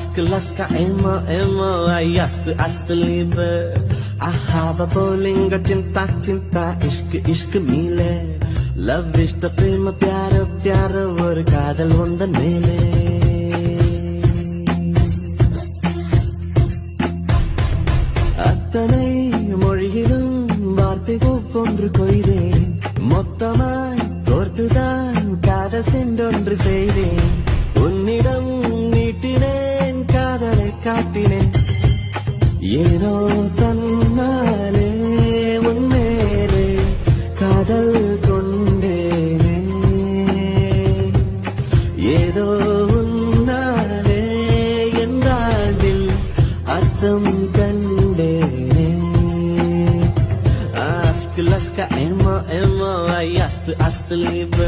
Laska emo emo ayast ast liebe ahaba bolinga cinta cinta ishq meele love ishta prema pyara pyara ஒரு காதல் வந்தன் மேலே அத்தனை மொழியிலும் வார்த்தை ஒவ்வொன்று கொய்தேன் மொத்தமாய் கோர்த்துதான் காதல் சென்றொன்று செய்தேன் உன்னிடம் நீட்டினேன் காதலை காட்டினேன் ஏனோ தன்னாலே உன்மேலே காதல் கொண்டேனே ஏதோ உன்னாலே என் வாழ்வில் அர்த்தம் கண்டேனே Laska emo emo ayast ast liebe